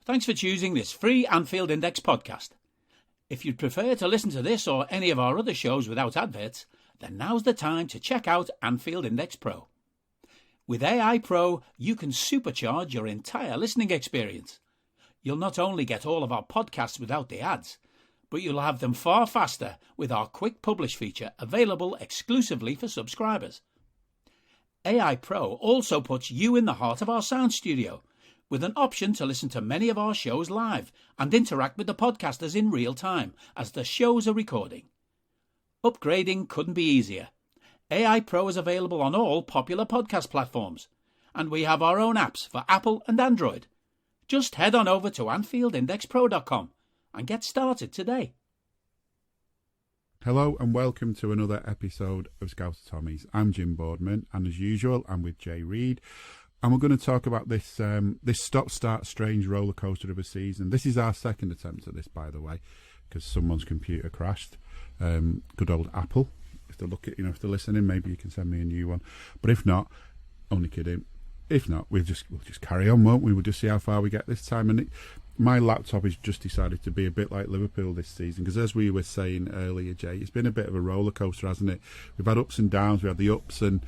Thanks for choosing this free Anfield Index podcast. If you'd prefer to listen to this or any of our other shows without adverts, then now's the time to check out Anfield Index Pro. With AI Pro, you can supercharge your entire listening experience. You'll not only get all of our podcasts without the ads, but you'll have them far faster with our quick publish feature available exclusively for subscribers. AI Pro also puts you in the heart of our sound studio, with an option to listen to many of our shows live and interact with the podcasters in real time as the shows are recording. Upgrading couldn't be easier. AI Pro is available on all popular podcast platforms, and we have our own apps for Apple and Android. Just head on over to AnfieldIndexPro.com and get started today. Hello and welcome to another episode of Scouser Tommies. I'm Jim Boardman, and as usual, I'm with Jay Reid. And we're going to talk about this stop-start strange roller coaster of a season. This is our second attempt at this, by the way, because someone's computer crashed. Good old Apple. If they're listening, maybe you can send me a new one. But if not, only kidding. If not, we'll just carry on, won't we? We'll just see how far we get this time. And my laptop has just decided to be a bit like Liverpool this season, because as we were saying earlier, Jay, it's been a bit of a roller coaster, hasn't it? We've had ups and downs. We had the ups and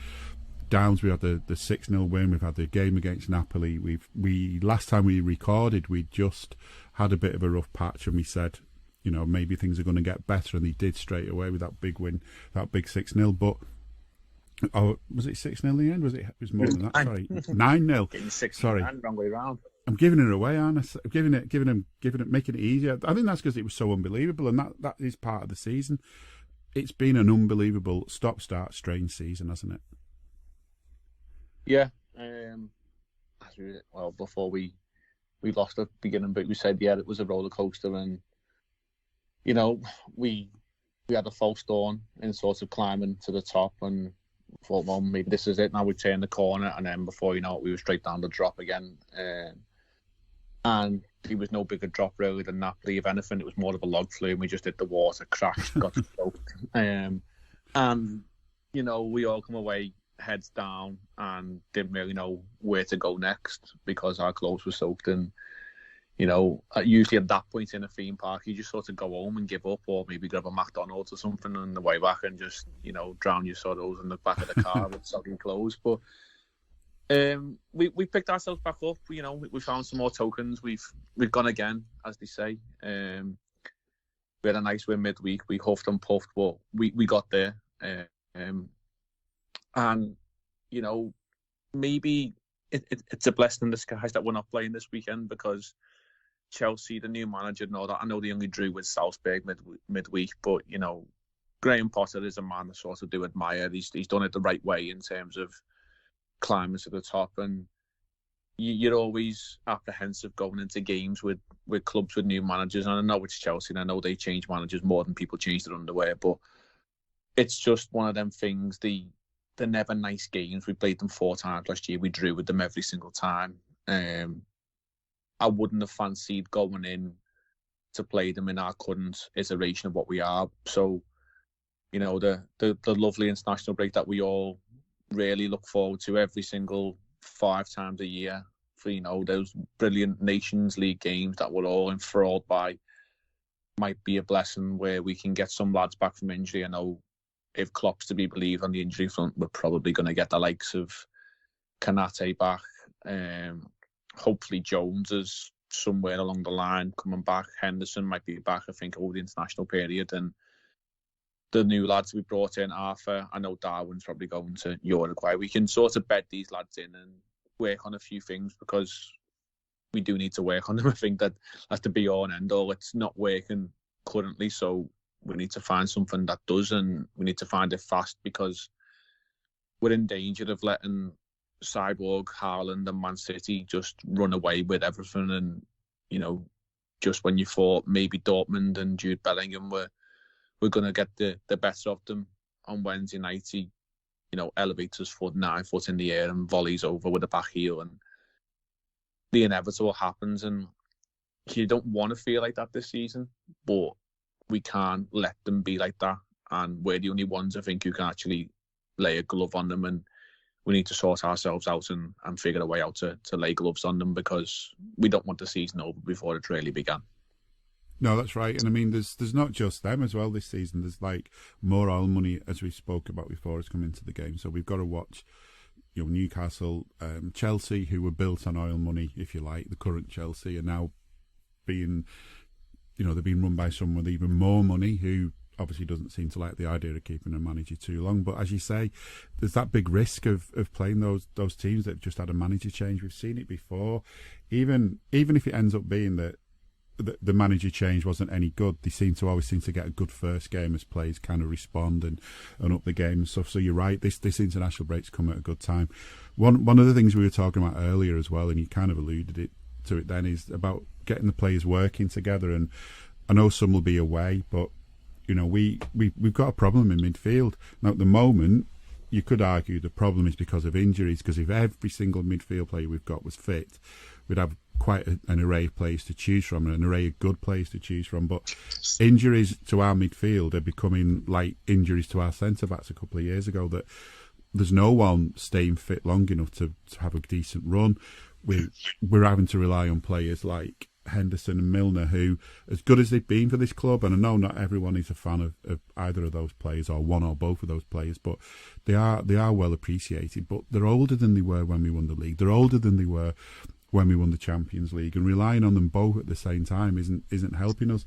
downs. We had the 6-0 win. We've had the game against Napoli. We last time we recorded, we just had a bit of a rough patch, and we said, maybe things are going to get better, and they did straight away with that big win, that big 6-0. But was it 6-0 in the end? It was more than that. Sorry, 9-0. Sorry, wrong way around. I'm giving it away, aren't I? I'm giving it, making it easier. I think that's because it was so unbelievable, and that is part of the season. It's been an unbelievable stop-start strange season, hasn't it? Yeah. Before we lost at the beginning, but we said, it was a roller coaster, and we had a false dawn in sort of climbing to the top, and thought, well, maybe this is it. Now we turn the corner, and then before you know it, we were straight down the drop again. And there was no bigger drop really than Napoli. If anything, it was more of a log flume. We just hit the water, crashed, got soaked. And we all come away heads down and didn't really know where to go next because our clothes were soaked. And usually at that point in a theme park, you just sort of go home and give up, or maybe grab a McDonald's or something on the way back and just drown your sorrows in the back of the car with soggy clothes. But we picked ourselves back up. We found some more tokens. We've gone again, as they say. We had a nice win midweek. We huffed and puffed, but we got there. And maybe it's a blessing in disguise that we're not playing this weekend, because Chelsea, the new manager, and all that, I know they only drew with Salzburg midweek, but Graham Potter is a man I sort of do admire. He's done it the right way in terms of climbing to the top, and you're always apprehensive going into games with clubs with new managers. And I know it's Chelsea, and I know they change managers more than people change their underwear, but it's just one of them things. They're never nice games. We played them 4 times last year. We drew with them every single time. I wouldn't have fancied going in to play them in our current iteration of what we are. So, the lovely international break that we all really look forward to every single 5 times a year for, those brilliant Nations League games that we're all enthralled by, might be a blessing where we can get some lads back from injury. I know if Klopp's to be believed on the injury front, we're probably going to get the likes of Kanate back. Hopefully Jones is somewhere along the line coming back. Henderson might be back, I think, over the international period. And the new lads we brought in, Arthur, I know Darwin's probably going to Uruguay. We can sort of bed these lads in and work on a few things, because we do need to work on them. I think that has to be all and end all. It's not working currently, so we need to find something that does, and we need to find it fast, because we're in danger of letting Cyborg, Haaland and Man City just run away with everything. And just when you thought maybe Dortmund and Jude Bellingham were going to get the better of them, on Wednesday night he elevates his foot 9 foot in the air and volleys over with a back heel, and the inevitable happens. And you don't want to feel like that this season, but we can't let them be like that. And we're the only ones, I think, who can actually lay a glove on them, and we need to sort ourselves out and figure a way out to lay gloves on them, because we don't want the season over before it really began. No, that's right. And I mean, there's not just them as well this season. There's like more oil money, as we spoke about before, has come into the game. So we've got to watch, Newcastle, Chelsea, who were built on oil money, if you like. The current Chelsea are now being, they're being run by someone with even more money, who obviously doesn't seem to like the idea of keeping a manager too long. But as you say, there's that big risk of playing those teams that have just had a manager change. We've seen it before. Even if it ends up being that the manager change wasn't any good, they always seem to get a good first game as players kind of respond and up the game and stuff. So you're right, this international break's come at a good time. One of the things we were talking about earlier as well, and you kind of alluded to it then, is about getting the players working together. And I know some will be away, but we've got a problem in midfield now. At the moment, you could argue the problem is because of injuries, because if every single midfield player we've got was fit, we'd have quite an array of players to choose from, and an array of good players to choose from. But injuries to our midfield are becoming like injuries to our centre-backs a couple of years ago, that there's no one staying fit long enough to have a decent run. We're having to rely on players like Henderson and Milner, who, as good as they've been for this club, and I know not everyone is a fan of either of those players, or one or both of those players, but they are well appreciated. But they're older than they were when we won the league. They're older than they were when we won the Champions League, and relying on them both at the same time isn't helping us.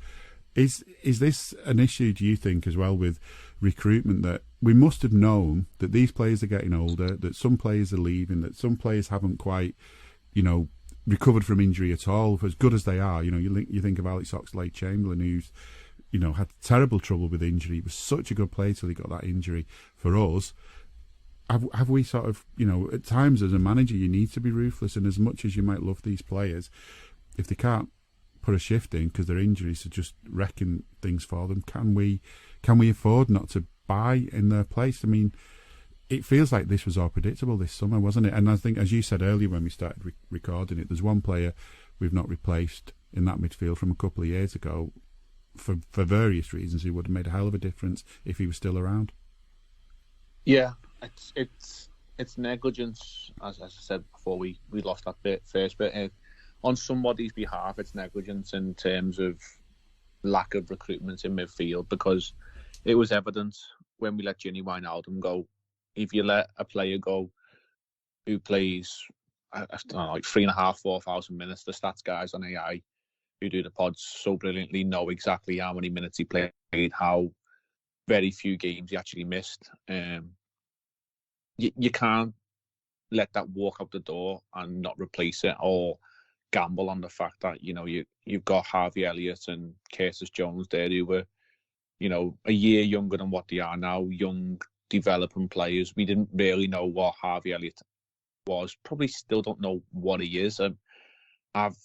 Is this an issue, do you think, as well, with recruitment, that we must have known that these players are getting older, that some players are leaving, that some players haven't quite, recovered from injury at all, as good as they are? You think of Alex Oxlade-Chamberlain, who's had terrible trouble with injury. He was such a good player till he got that injury. For us, have we sort of, at times as a manager, you need to be ruthless, and as much as you might love these players, if they can't put a shift in because their injuries are just wrecking things for them, can we afford not to buy in their place? I mean, it feels like this was all predictable this summer, wasn't it? And I think, as you said earlier when we started recording it, there's one player we've not replaced in that midfield from a couple of years ago for various reasons, who would have made a hell of a difference if he was still around. Yeah, it's negligence, as I said before we lost that first bit. On somebody's behalf, it's negligence in terms of lack of recruitment in midfield, because it was evident when we let Gini Wijnaldum go. If you let a player go who plays, I don't know, like 3,500, 4,000 minutes, the stats guys on AI who do the pods so brilliantly know exactly how many minutes he played, how very few games he actually missed. You can't let that walk out the door and not replace it, or gamble on the fact that you've got Harvey Elliott and Curtis Jones there, who were a year younger than what they are now, young developing players. We didn't really know what Harvey Elliott was. Probably still don't know what he is. I've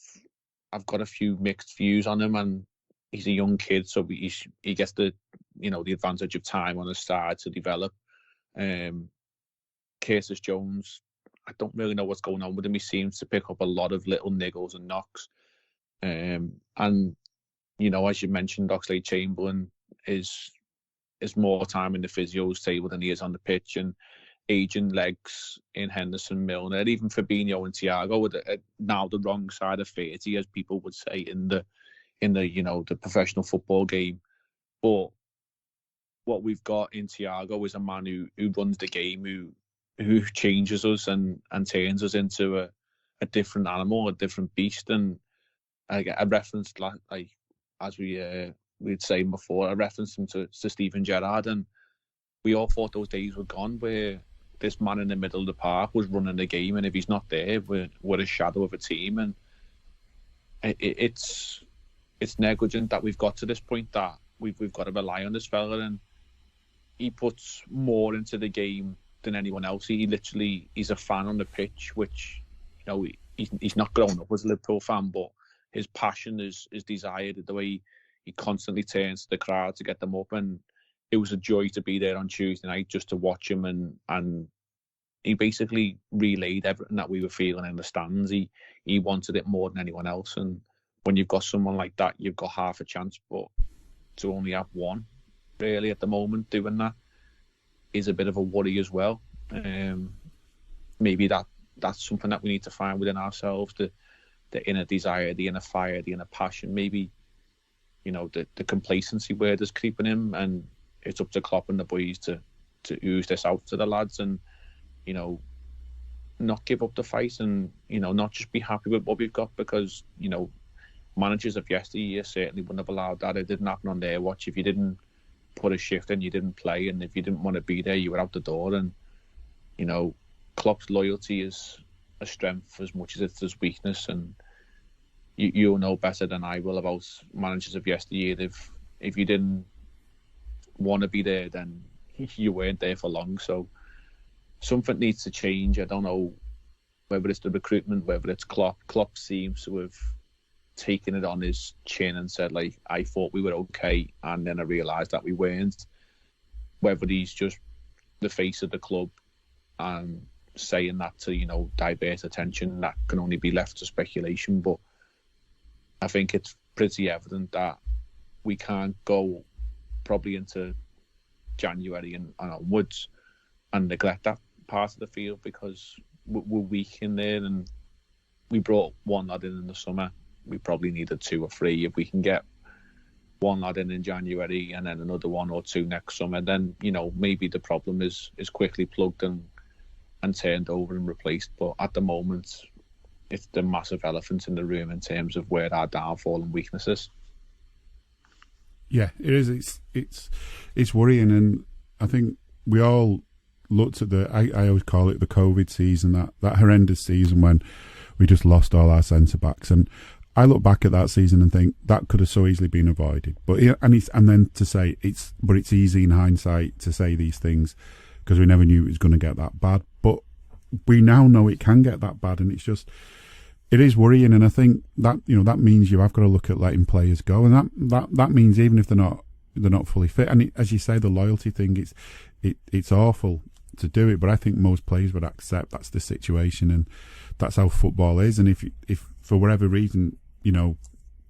got a few mixed views on him, and he's a young kid, so he gets the the advantage of time on his side to develop. Curtis Jones, I don't really know what's going on with him. He seems to pick up a lot of little niggles and knocks. And as you mentioned, Oxlade-Chamberlain is more time in the physio's table than he is on the pitch, and aging legs in Henderson, Milner, even Fabinho and Thiago are now the wrong side of 30, as people would say in the the professional football game. But what we've got in Thiago is a man who runs the game, who changes us and turns us into a different animal, a different beast. And I referenced, like as we'd saying before, I referenced him to Steven Gerrard, and we all thought those days were gone where this man in the middle of the park was running the game, and if he's not there, we're a shadow of a team. And it's negligent that we've got to this point, that we've got to rely on this fella, and he puts more into the game than anyone else. He's a fan on the pitch, which he's not grown up as a Liverpool fan, but his passion is desired, the way he constantly turns to the crowd to get them up. And it was a joy to be there on Tuesday night just to watch him, and he basically relayed everything that we were feeling in the stands. He wanted it more than anyone else, and when you've got someone like that, you've got half a chance. But to only have one really at the moment doing that is a bit of a worry as well. maybe that's something that we need to find within ourselves, the inner desire, the inner fire, the inner passion. Maybe, the complacency word is creeping in, and it's up to Klopp and the boys to ooze this out to the lads and, not give up the fight and, not just be happy with what we've got, because, managers of yesteryear certainly wouldn't have allowed that. It didn't happen on their watch. If you didn't put a shift in, you didn't play, and if you didn't want to be there, you were out the door. And, Klopp's loyalty is a strength as much as it's his weakness, and you'll know better than I will about managers of yesteryear. If you didn't want to be there, then you weren't there for long. So something needs to change. I don't know whether it's the recruitment, whether it's Klopp. Klopp seems to have taken it on his chin and said, like, I thought we were okay, and then I realised that we weren't. Whether he's just the face of the club and saying that to, divert attention, that can only be left to speculation. But I think it's pretty evident that we can't go probably into January and onwards and neglect that part of the field, because we're weak in there, and we brought one lad in the summer. We probably needed 2 or 3. If we can get one lad in January and then another 1 or 2 next summer, then maybe the problem is quickly plugged and turned over and replaced. But at the moment, it's the massive elephant in the room in terms of where our downfall and weakness is. Yeah, it is. It's worrying, and I think we all looked at I always call it the COVID season, that horrendous season when we just lost all our centre backs, and I look back at that season and think that could have so easily been avoided. But and then to say it's easy in hindsight to say these things because we never knew it was going to get that bad. But we now know it can get that bad, and it is worrying. And I think that that means you have got to look at letting players go, and that means even if they're not fully fit. And as you say, the loyalty thing, it's awful to do it, but I think most players would accept that's the situation, and that's how football is. And if for whatever reason,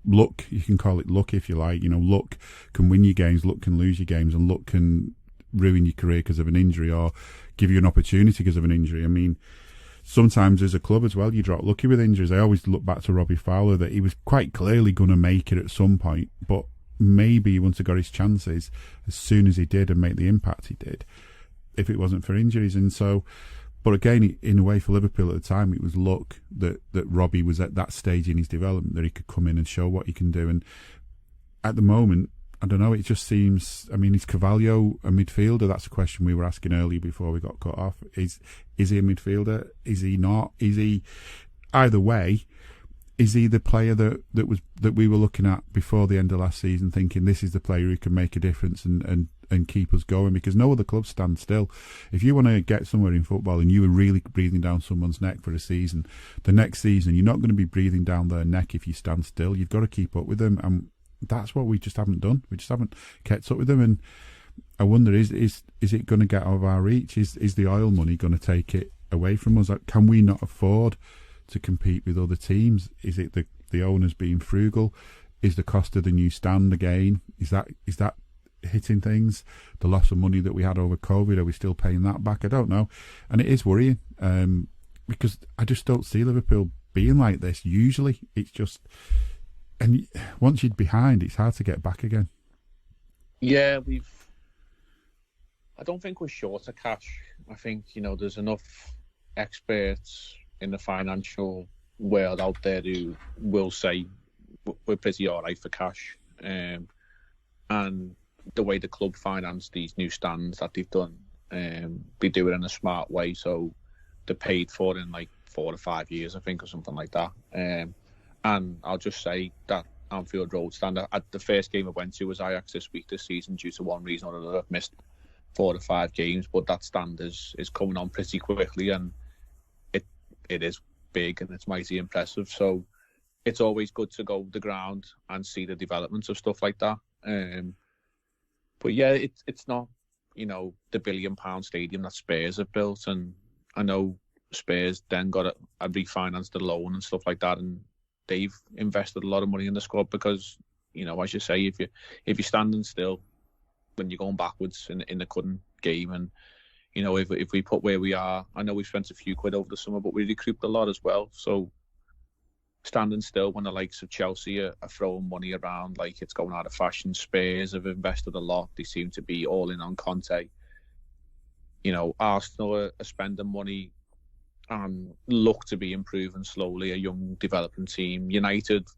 luck, you can call it luck if you like, luck can win you games, luck can lose you games, and luck can ruin your career because of an injury or give you an opportunity because of an injury. I mean, sometimes as a club as well, you drop lucky with injuries. I always look back to Robbie Fowler, that he was quite clearly going to make it at some point, but maybe he wouldn't have got his chances as soon as he did and make the impact he did if it wasn't for injuries. And so, but again, in a way, for Liverpool at the time, it was luck that Robbie was at that stage in his development that he could come in and show what he can do. And at the moment, I don't know, it just seems, I mean, is Carvalho a midfielder? That's a question we were asking earlier before we got cut off. Is he a midfielder? Is he not? Is he, either way, is he the player that we were looking at before the end of last season, thinking this is the player who can make a difference and keep us going? Because no other club stands still. If you want to get somewhere in football and you were really breathing down someone's neck for a season, the next season you're not going to be breathing down their neck if you stand still. You've got to keep up with them, and that's what we just haven't done. We just haven't kept up with them, and I wonder, is it going to get out of our reach? Is the oil money going to take it away from us? Can we not afford to compete with other teams? Is it the owners being frugal? Is the cost of the new stand again? Is that hitting things? The loss of money that we had over COVID, are we still paying that back? I don't know, and it is worrying because I just don't see Liverpool being like this. Usually, it's just, and once you're behind, it's hard to get back again. Yeah, I don't think we're short of cash. I think there's enough experts in the financial world out there who will say we're pretty all right for cash, and the way the club finance these new stands that they've done, they do it in a smart way, so they're paid for in like 4 or 5 years, I think, or something like that. And I'll just say that Anfield Road stand, at the first game I went to was Ajax this week this season. Due to one reason or another, I've missed 4 or 5 games, but that stand is coming on pretty quickly, and it is big and it's mighty impressive. So it's always good to go to the ground and see the developments of stuff like that. But yeah, it's not the £1 billion stadium that Spurs have built, and I know Spurs then got a refinanced the loan and stuff like that, and they've invested a lot of money in the squad because as you say, if you're standing still when you're going backwards in the current game, and You know, if we put where we are, I know we spent a few quid over the summer, but we recouped a lot as well. So standing still when the likes of Chelsea are throwing money around like it's going out of fashion. Spurs have invested a lot. They seem to be all in on Conte. You know, Arsenal are spending money and look to be improving slowly, a young developing team. United,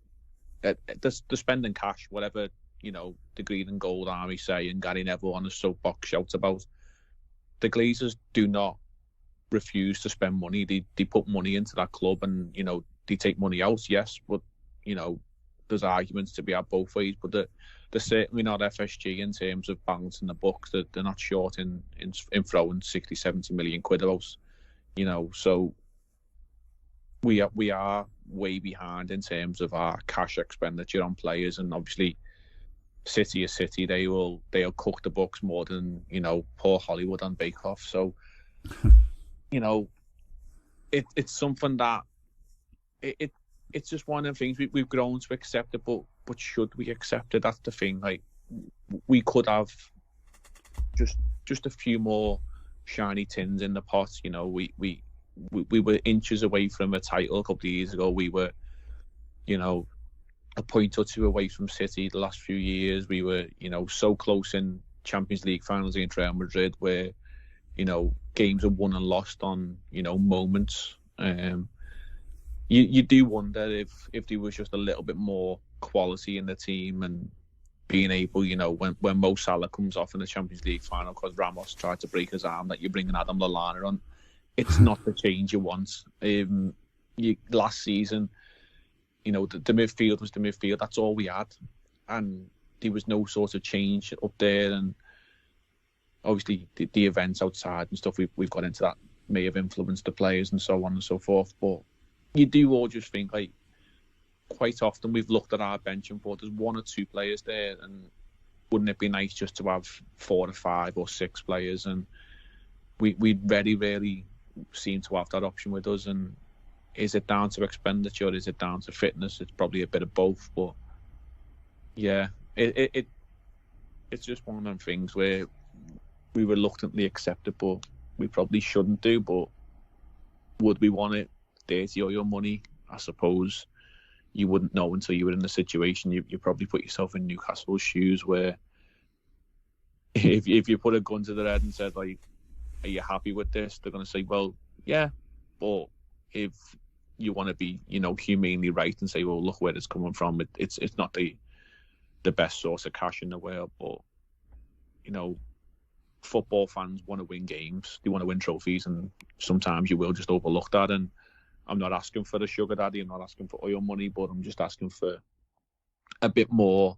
they're spending cash, whatever, you know, the green and gold army say, and Gary Neville on the soapbox shouts about. The Glazers do not refuse to spend money. They put money into that club, and, you know, they take money out, yes, but, you know, there's arguments to be had both ways, but they're certainly not FSG in terms of balancing the books. They're not short in throwing 60, 70 million quid out, you know, so we are way behind in terms of our cash expenditure on players, and obviously City is City. They'll cook the books more than, you know, poor Hollywood on Bake Off. So, you know, it's something that it's just one of the things we've grown to accept it, but should we accept it? That's the thing. Like, we could have just a few more shiny tins in the pot. You know, we were inches away from a title a couple of years ago. We were, you know, a point or two away from City the last few years. We were, you know, so close in Champions League finals against Real Madrid, where, you know, games are won and lost on, you know, moments. You do wonder if there was just a little bit more quality in the team, and being able, you know, when Mo Salah comes off in the Champions League final because Ramos tried to break his arm, that you're bringing Adam Lallana on. It's not the change you want. Last season, you know, the midfield was the midfield. That's all we had, and there was no sort of change up there. And obviously, the events outside and stuff we've got into that may have influenced the players and so on and so forth. But you do all just think, like, quite often we've looked at our bench and thought there's one or two players there, and wouldn't it be nice just to have 4 or 5 or 6 players? And we very rarely seem to have that option with us. And is it down to expenditure? Is it down to fitness? It's probably a bit of both. But yeah, it's just one of them things where we reluctantly accept it, but we probably shouldn't do. But would we want it? Dirty or your money? I suppose you wouldn't know until you were in the situation. You probably put yourself in Newcastle's shoes, where if you put a gun to their head and said, like, are you happy with this? They're going to say, well, yeah. But if you want to be, you know, humanely right and say, well, look where it's coming from, it's not the best source of cash in the world. But, you know, football fans want to win games. They want to win trophies, and sometimes you will just overlook that. And I'm not asking for the sugar daddy. I'm not asking for oil money, but I'm just asking for a bit more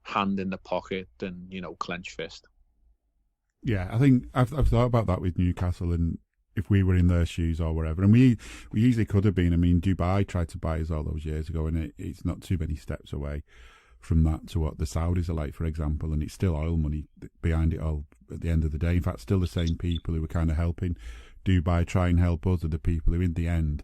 hand in the pocket than, you know, clenched fist. Yeah, I think I've thought about that with Newcastle, and if we were in their shoes or wherever, and we easily could have been. I mean, Dubai tried to buy us all those years ago, and it's not too many steps away from that to what the Saudis are like, for example, and it's still oil money behind it all at the end of the day. In fact, still the same people who were kind of helping Dubai try and help us are the people who in the end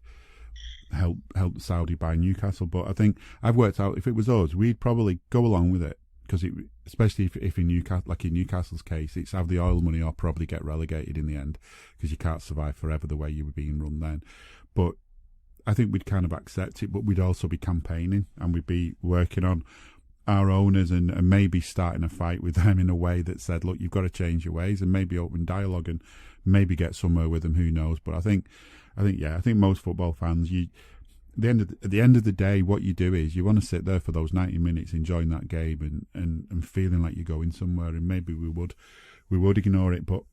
help Saudi buy Newcastle. But I think I've worked out, if it was us, we'd probably go along with it, because especially if in Newcastle, like in Newcastle's case, it's have the oil money or probably get relegated in the end, because you can't survive forever the way you were being run then. But I think we'd kind of accept it, but we'd also be campaigning, and we'd be working on our owners and maybe starting a fight with them in a way that said, look, you've got to change your ways, and maybe open dialogue and maybe get somewhere with them. Who knows? But I think most football fans, at the end of the day, what you do is you want to sit there for those 90 minutes enjoying that game and feeling like you're going somewhere. And maybe we would ignore it, but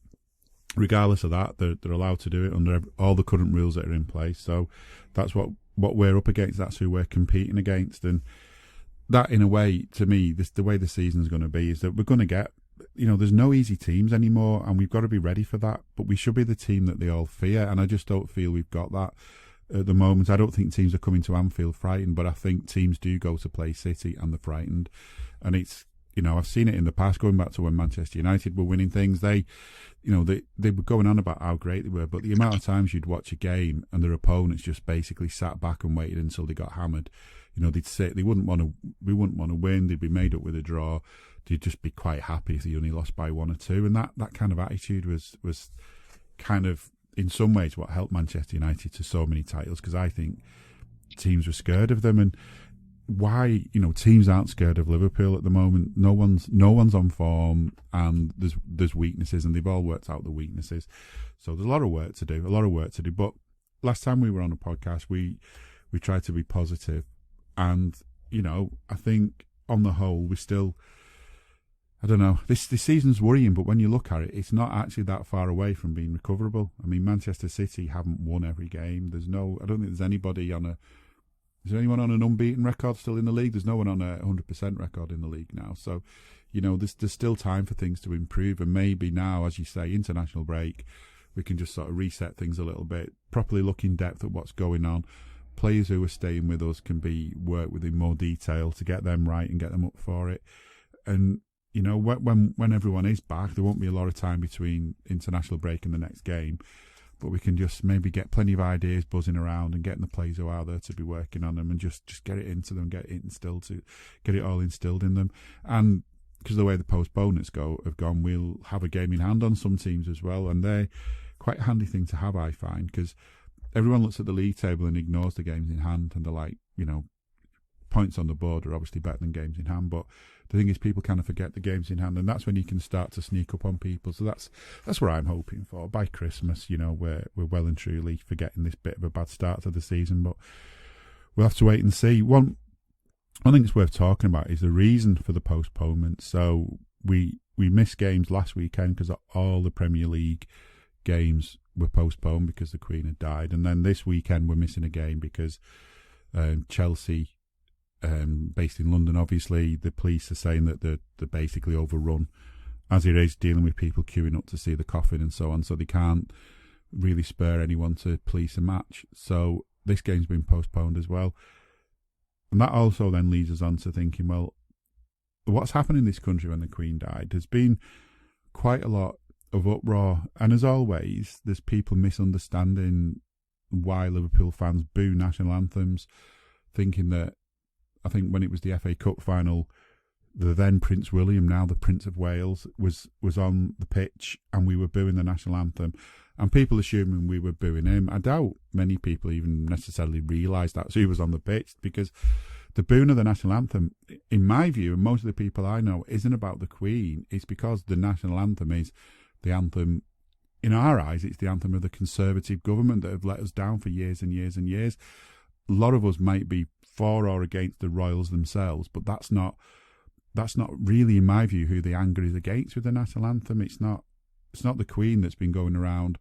regardless of that, they're allowed to do it under all the current rules that are in place. So that's what we're up against. That's who we're competing against. And that, in a way, to me, the way the season's going to be is that we're going to get, you know, there's no easy teams anymore, and we've got to be ready for that. But we should be the team that they all fear, and I just don't feel we've got that at the moment. I don't think teams are coming to Anfield frightened, but I think teams do go to play City and they're frightened. And it's, you know, I've seen it in the past, going back to when Manchester United were winning things. They were going on about how great they were, but the amount of times you'd watch a game and their opponents just basically sat back and waited until they got hammered. You know, they'd say we wouldn't want to win. They'd be made up with a draw. They'd just be quite happy if they only lost by 1 or 2. And that kind of attitude was kind of, in some ways, what helped Manchester United to so many titles, because I think teams were scared of them. And why, teams aren't scared of Liverpool at the moment. No one's on form, and there's weaknesses, and they've all worked out the weaknesses. So there's a lot of work to do. But last time we were on a podcast, we tried to be positive, and I think on the whole we still, I don't know, this season's worrying, but when you look at it, it's not actually that far away from being recoverable. I mean, Manchester City haven't won every game. I don't think there's anybody is there anyone on an unbeaten record still in the league? There's no one on a 100% record in the league now. So, there's still time for things to improve. And maybe now, as you say, international break, we can just sort of reset things a little bit, properly look in depth at what's going on. Players who are staying with us can be worked with in more detail to get them right and get them up for it. And, when everyone is back, there won't be a lot of time between international break and the next game. But we can just maybe get plenty of ideas buzzing around and getting the players who are there to be working on them and just get it into them, get it all instilled in them. And because of the way the postponements have gone, we'll have a game in hand on some teams as well, and they're quite a handy thing to have, I find, because everyone looks at the league table and ignores the games in hand, and they're like, points on the board are obviously better than games in hand, but the thing is, people kind of forget the games in hand, and that's when you can start to sneak up on people. So that's what I'm hoping for. By Christmas, we're well and truly forgetting this bit of a bad start to the season, but we'll have to wait and see. One thing that's worth talking about is the reason for the postponement. So we missed games last weekend because all the Premier League games were postponed because the Queen had died, and then this weekend we're missing a game because Chelsea, based in London, obviously the police are saying that they're basically overrun as it is, dealing with people queuing up to see the coffin and so on, so they can't really spare anyone to police a match. So this game's been postponed as well, and that also then leads us on to thinking, well, what's happened in this country when the Queen died? There's been quite a lot of uproar, and as always, there's people misunderstanding why Liverpool fans boo national anthems, thinking that, I think when it was the FA Cup final, the then Prince William, now the Prince of Wales, was on the pitch and we were booing the national anthem, and people assuming we were booing him. I doubt many people even necessarily realised that he was on the pitch, because the booing of the national anthem, in my view, and most of the people I know, isn't about the Queen. It's because the national anthem is the anthem, in our eyes, it's the anthem of the Conservative government that have let us down for years and years and years. A lot of us might be for or against the royals themselves, but that's not really, in my view, who the anger is against with the national anthem. It's not the Queen that's been going around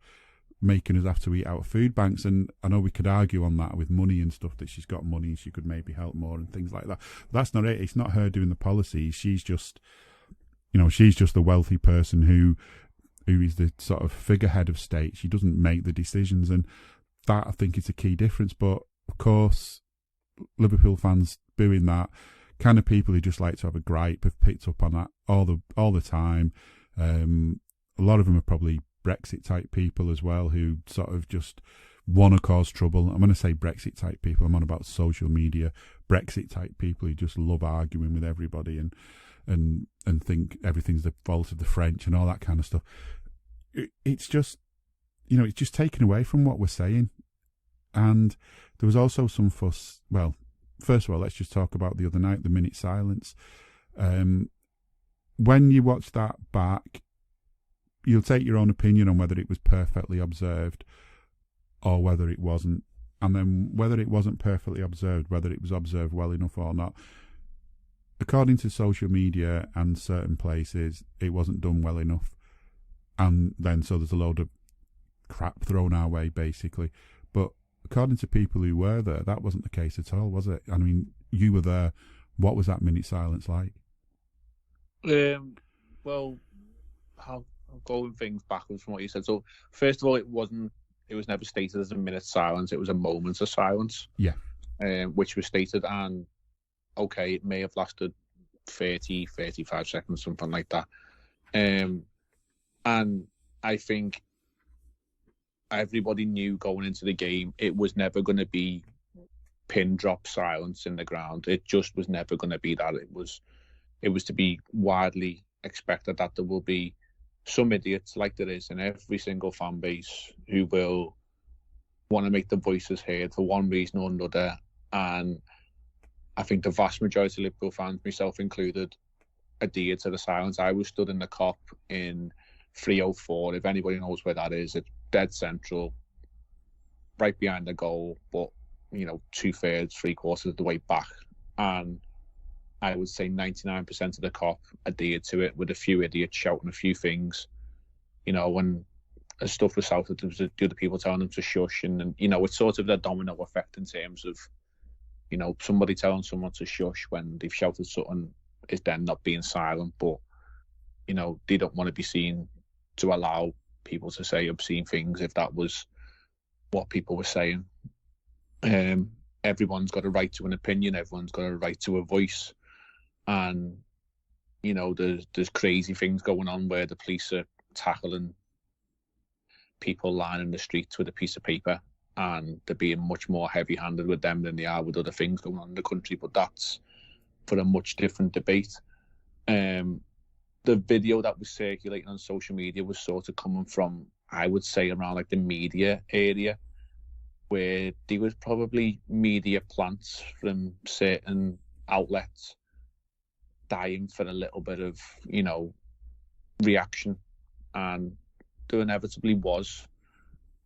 making us have to eat out of food banks. And I know we could argue on that with money and stuff, that she's got money and she could maybe help more and things like that. But that's not it. It's not her doing the policies. She's just the wealthy person who is the sort of figurehead of state. She doesn't make the decisions, and that, I think, is a key difference. But of course, Liverpool fans booing that, kind of people who just like to have a gripe, have picked up on that all the time. A lot of them are probably Brexit type people as well, who sort of just want to cause trouble. I'm going to say Brexit type people, I'm on about social media. Brexit type people who just love arguing with everybody and think everything's the fault of the French and all that kind of stuff. It's just, it's just taken away from what we're saying. And there was also some fuss. Well, first of all, let's just talk about the other night, the minute silence. When you watch that back, you'll take your own opinion on whether it was perfectly observed or whether it wasn't. And then whether it wasn't perfectly observed, whether it was observed well enough or not. According to social media and certain places, it wasn't done well enough. And then so there's a load of crap thrown our way, basically. But according to people who were there, that wasn't the case at all, was it? I mean, you were there. What was that minute silence like? Well, I'll go with things backwards from what you said. So, first of all, it was never stated as a minute silence. It was a moment of silence. Yeah. Which was stated, and okay, it may have lasted 30, 35 seconds, something like that. And I think everybody knew going into the game it was never going to be pin drop silence in the ground. It just was never going to be that. It was to be widely expected that there will be some idiots, like there is in every single fan base, who will want to make the voices heard for one reason or another. And I think the vast majority of Liverpool fans, myself included, adhered to the silence. I was stood in the cop in 304. If anybody knows where that is, it's dead central, right behind the goal, but 2/3, 3/4 of the way back. And I would say 99% of the cop adhered to it, with a few idiots shouting a few things. When stuff was shouted, there was the other people telling them to shush, and it's sort of the domino effect in terms of somebody telling someone to shush when they've shouted something is then not being silent, but they don't want to be seen to allow people to say obscene things if that was what people were saying. Everyone's got a right to an opinion, everyone's got a right to a voice, and there's crazy things going on where the police are tackling people lying in the streets with a piece of paper, and they're being much more heavy-handed with them than they are with other things going on in the country. But that's for a much different debate. The video that was circulating on social media was sort of coming from, I would say, around like the media area, where there was probably media plants from certain outlets dying for a little bit of, reaction, and there inevitably was.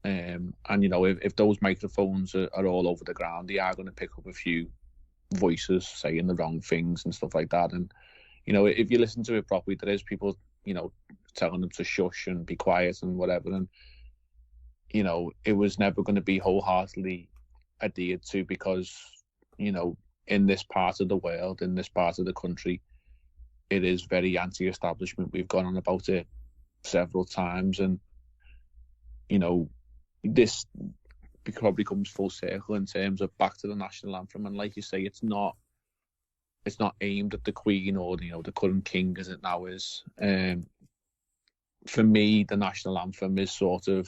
And if those microphones are all over the ground, they are going to pick up a few voices saying the wrong things and stuff like that. And if you listen to it properly, there is people telling them to shush and be quiet and whatever. And it was never going to be wholeheartedly adhered to, because in this part of the world, in this part of the country, it is very anti-establishment. We've gone on about it several times, and this probably comes full circle in terms of back to the national anthem. And like you say, it's not aimed at the Queen or the current king as it now is. For me, the national anthem is sort of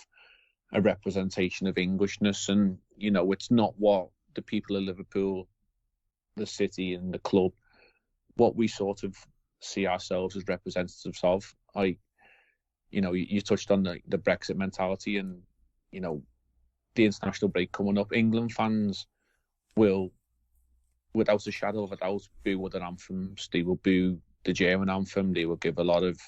a representation of Englishness, and it's not what the people of Liverpool, the city and the club, what we sort of see ourselves as representatives of. You touched on the Brexit mentality, and the international break coming up. England fans will, without a shadow of a doubt, boo other anthems. They will boo the German anthem. They will give a lot of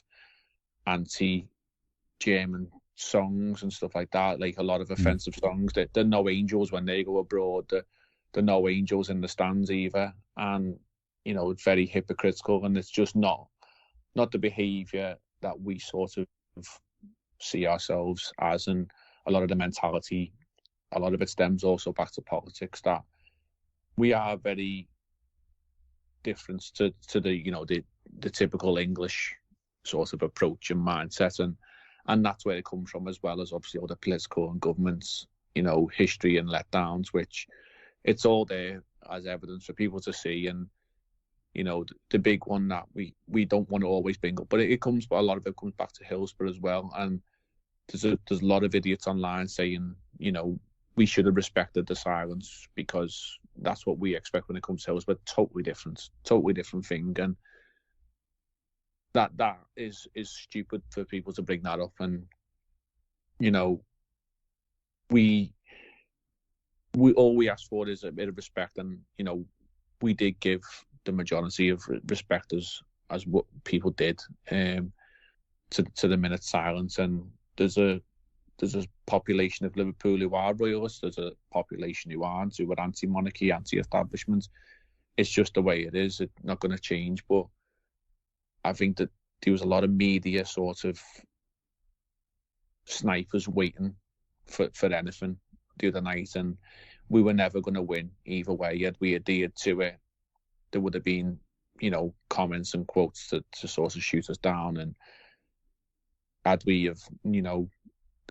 anti-German songs and stuff like that, like a lot of offensive songs. They're no angels when they go abroad. They're no angels in the stands either. And it's very hypocritical, and it's just not the behaviour that we sort of see ourselves as. And a lot of the mentality, a lot of it stems also back to politics, that we are very different to the typical English sort of approach and mindset, and that's where it comes from, as well as obviously all the political and government's history and letdowns, which it's all there as evidence for people to see. And the big one that we don't want to always bring up, but a lot of it comes back to Hillsborough as well. And there's a lot of idiots online saying we should have respected the silence, because that's what we expect when it comes to Hillsborough. Totally different thing. And that is stupid for people to bring that up. And we all we ask for is a bit of respect, and we did give the majority of respect as what people did to the minute silence. And there's a population of Liverpool who are royalists. There's a population who aren't, who are anti-monarchy, anti-establishment. It's just the way it is. It's not going to change. But I think that there was a lot of media sort of snipers waiting for anything the other night, and we were never going to win either way. Had we adhered to it, there would have been comments and quotes to sort of shoot us down. And had we have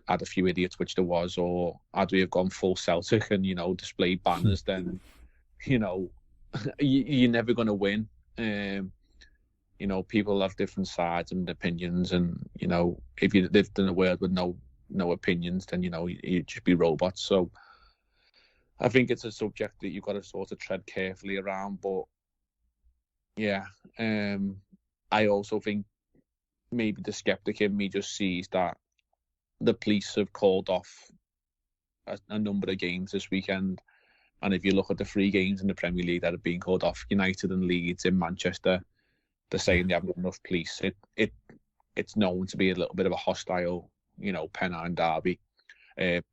had a few idiots, which there was, or had we have gone full Celtic and displayed banners, then you're never going to win. People have different sides and opinions, and if you lived in a world with no opinions, then you'd just be robots. So I think it's a subject that you've got to sort of tread carefully around. But yeah, I also think maybe the skeptic in me just sees that the police have called off a number of games this weekend. And if you look at the 3 games in the Premier League that have been called off, United and Leeds in Manchester, they're saying they haven't got enough police. It's known to be a little bit of a hostile, Pennine derby.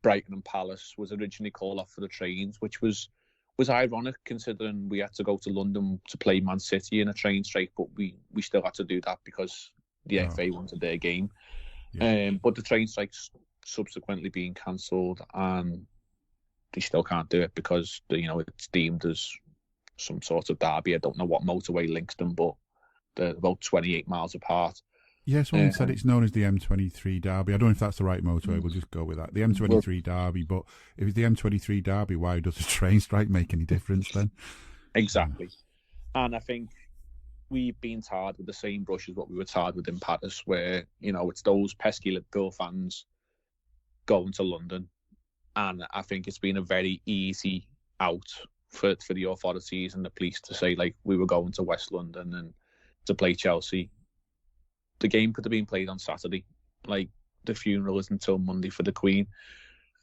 Brighton and Palace was originally called off for the trains, which was ironic considering we had to go to London to play Man City in a train strike, but we still had to do that because the FA wanted their game. Yeah. But the train strike's subsequently being cancelled, and they still can't do it because it's deemed as some sort of derby. I don't know what motorway links them, but they're about 28 miles apart. Yeah, someone said it's known as the M23 derby. I don't know if that's the right motorway. We'll just go with that. The M23 derby. But if it's the M23 derby, why does a train strike make any difference then? Exactly. And I think we've been tarred with the same brush as what we were tarred with in Paris, where, it's those pesky Liverpool fans going to London. And I think it's been a very easy out for the authorities and the police to say, like, we were going to West London and to play Chelsea. The game could have been played on Saturday. Like, the funeral isn't until Monday for the Queen.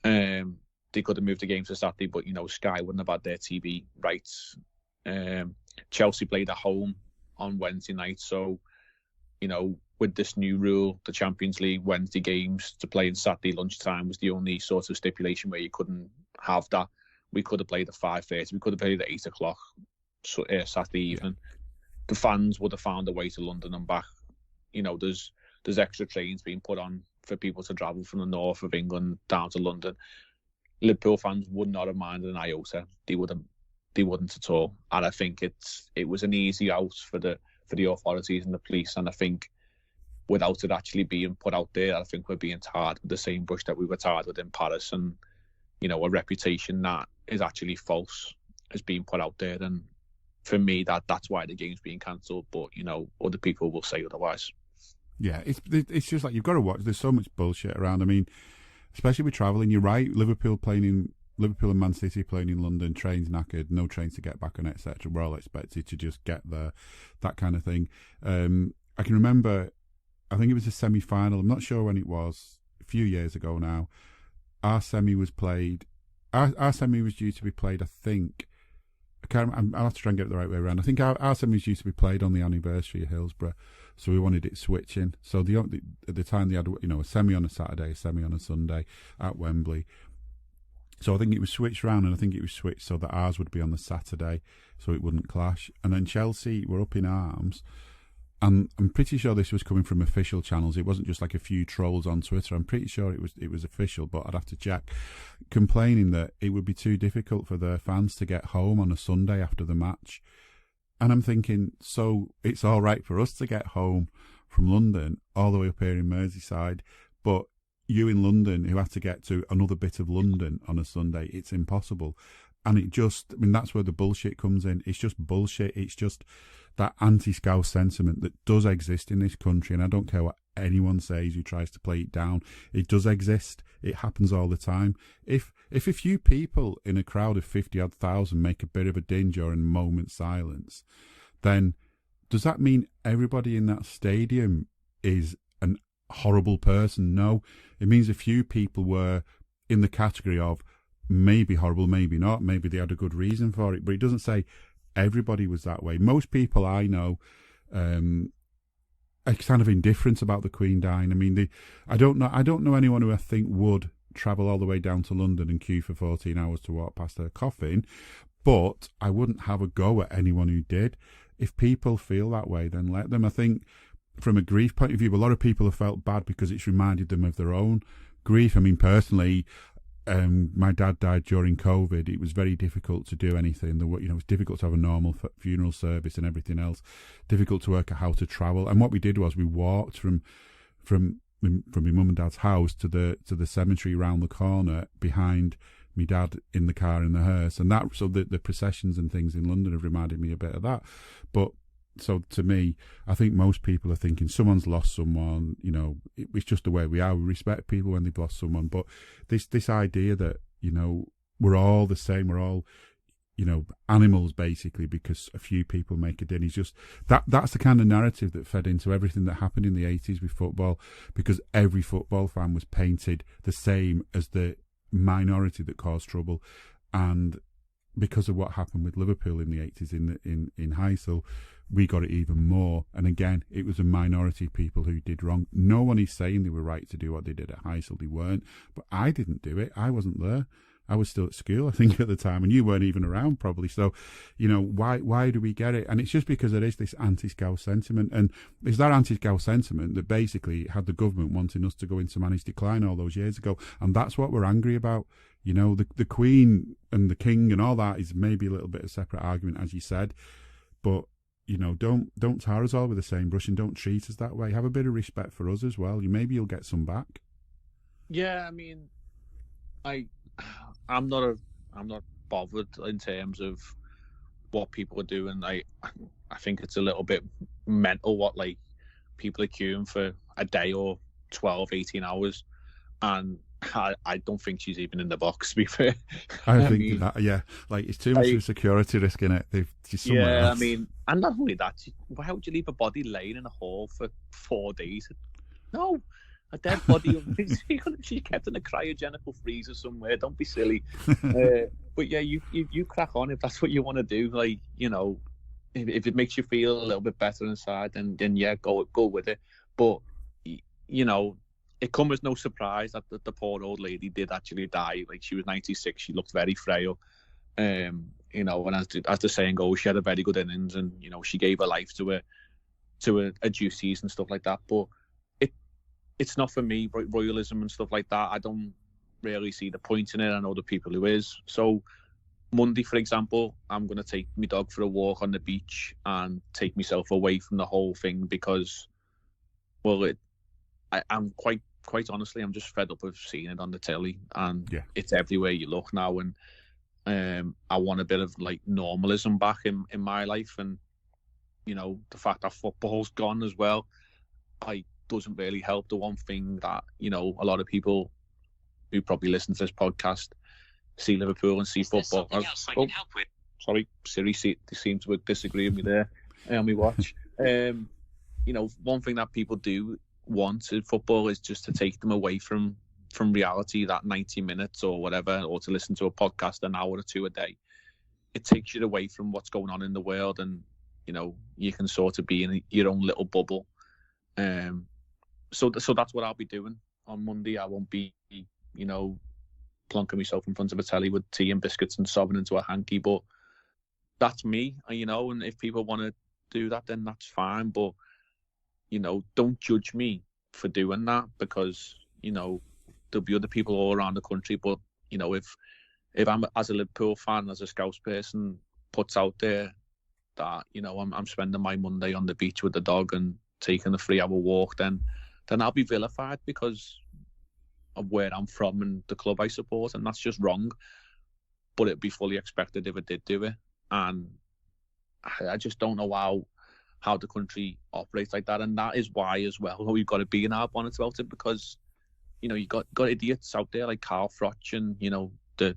They could have moved the game to Saturday, but, Sky wouldn't have had their TV rights. Chelsea played at home on Wednesday night. So, with this new rule, the Champions League Wednesday games to play in Saturday lunchtime was the only sort of stipulation where you couldn't have that. We could have played at 5:30. We could have played at 8 o'clock Saturday evening. The fans would have found a way to London and back. There's extra trains being put on for people to travel from the north of England down to London. Liverpool fans would not have minded an iota. They wouldn't at all. And I think it was an easy out for the authorities and the police. And I think without it actually being put out there, I think we're being tarred with the same brush that we were tarred with in Paris, and a reputation that is actually false is being put out there. And for me, that's why the game's being cancelled. But other people will say otherwise. Yeah, it's just like, you've got to watch. There's so much bullshit around. I mean, especially with travelling. You're right. Liverpool and Man City playing in London. Trains knackered, no trains to get back on, etc. We're all expected to just get there, that kind of thing. I can remember, I think it was a semi-final. I'm not sure when it was. A few years ago now. Our semi was played. Our semi was due to be played, I think. I'll have to try and get it the right way around. I think our semi was due to be played on the anniversary of Hillsborough, so we wanted it switching. So at the time they had, a semi on a Saturday, a semi on a Sunday at Wembley. So I think it was switched round, and I think it was switched so that ours would be on the Saturday, so it wouldn't clash. And then Chelsea were up in arms, and I'm pretty sure this was coming from official channels. It wasn't just like a few trolls on Twitter. I'm pretty sure it was official, but I'd have to check. Complaining that it would be too difficult for their fans to get home on a Sunday after the match. And I'm thinking, so it's all right for us to get home from London all the way up here in Merseyside, but you in London who have to get to another bit of London on a Sunday, it's impossible. And that's where the bullshit comes in. It's just bullshit. It's just that anti-Scouse sentiment that does exist in this country, and I don't care what anyone says who tries to play it down. It does exist. It happens all the time. If a few people in a crowd of 50-odd thousand make a bit of a din during a moment's silence, then does that mean everybody in that stadium is an horrible person? No. It means a few people were in the category of maybe horrible, maybe not, maybe they had a good reason for it, but it doesn't say everybody was that way. Most people I know are kind of indifferent about the Queen dying. I mean, I don't know anyone who I think would travel all the way down to London and queue for 14 hours to walk past her coffin, but I wouldn't have a go at anyone who did. If people feel that way, then let them. I think from a grief point of view, a lot of people have felt bad because it's reminded them of their own grief. I mean, personally, my dad died during COVID. It was very difficult to do anything. It was difficult to have a normal funeral service and everything else. Difficult to work out how to travel. And what we did was we walked from my mum and dad's house to the cemetery round the corner behind my dad in the car in the hearse. And the processions and things in London have reminded me a bit of that. But so to me, I think most people are thinking someone's lost someone, it's just the way we are. We respect people when they've lost someone. But this idea that, we're all the same, we're all animals basically because a few people make a din. He's just that's the kind of narrative that fed into everything that happened in the 80s with football, because every football fan was painted the same as the minority that caused trouble. And because of what happened with Liverpool in the 80s in Heysel, we got it even more. And again, it was a minority of people who did wrong. No one is saying they were right to do what they did at Heysel. They weren't. But I didn't do it. I wasn't there. I was still at school, I think, at the time, and you weren't even around probably. So, why do we get it? And it's just because there is this anti-Scouse sentiment. And it's that anti-Scouse sentiment that basically had the government wanting us to go into managed decline all those years ago. And that's what we're angry about. The Queen and the King and all that is maybe a little bit of a separate argument, as you said. But, don't tar us all with the same brush and don't treat us that way. Have a bit of respect for us as well. Maybe you'll get some back. Yeah, I mean, I'm not bothered in terms of what people are doing. I think it's a little bit mental what people are queuing for a day or 12, 18 hours, and I don't think she's even in the box, to be fair. I think that, yeah, it's too much of a security risk in it. She's somewhere else. I mean, and not only that, why would you leave a body laying in a hall for 4 days? No. A dead body. She's kept in a cryogenical freezer somewhere. Don't be silly. But yeah, you crack on if that's what you want to do. If it makes you feel a little bit better inside, then yeah, go with it. But it comes as no surprise that the poor old lady did actually die. She was 96. She looked very frail. And as the saying goes, she had a very good innings, and she gave her life to a duties and stuff like that. But it's not for me, royalism and stuff like that. I don't really see the point in it. I know the people who is. So Monday, for example, I'm going to take my dog for a walk on the beach and take myself away from the whole thing because, I'm quite honestly, I'm just fed up of seeing it on the telly, and It's everywhere you look now. And I want a bit of normalism back in my life, and the fact that football's gone as well, doesn't really help. The one thing that a lot of people who probably listen to this podcast see Liverpool and see football. Sorry, Siri seems to disagree with me there on my watch. One thing that people do want in football is just to take them away from reality, that 90 minutes or whatever, or to listen to a podcast an hour or two a day. It takes you away from what's going on in the world, and you can sort of be in your own little bubble. So that's what I'll be doing on Monday. I won't be, plonking myself in front of a telly with tea and biscuits and sobbing into a hanky. But that's me, and if people want to do that, then that's fine. But, don't judge me for doing that, because, there'll be other people all around the country. But, if I'm, as a Liverpool fan, as a Scouse person, puts out there that, I'm spending my Monday on the beach with the dog and taking a 3-hour walk, then I'll be vilified because of where I'm from and the club I support, and that's just wrong. But it'd be fully expected if I did do it, and I just don't know how the country operates like that, and that is why as well we've got to be in our bonnets about it, because you got idiots out there like Carl Froch and the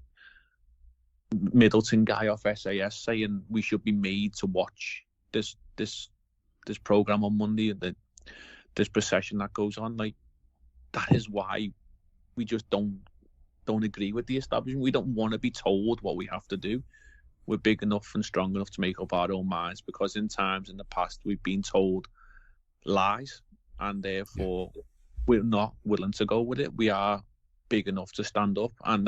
Middleton guy off SAS saying we should be made to watch this program on Monday, this procession that goes on. That is why we just don't agree with the establishment. We don't want to be told what we have to do. We're big enough and strong enough to make up our own minds, because in times in the past we've been told lies, and therefore we're not willing to go with it. We are big enough to stand up, and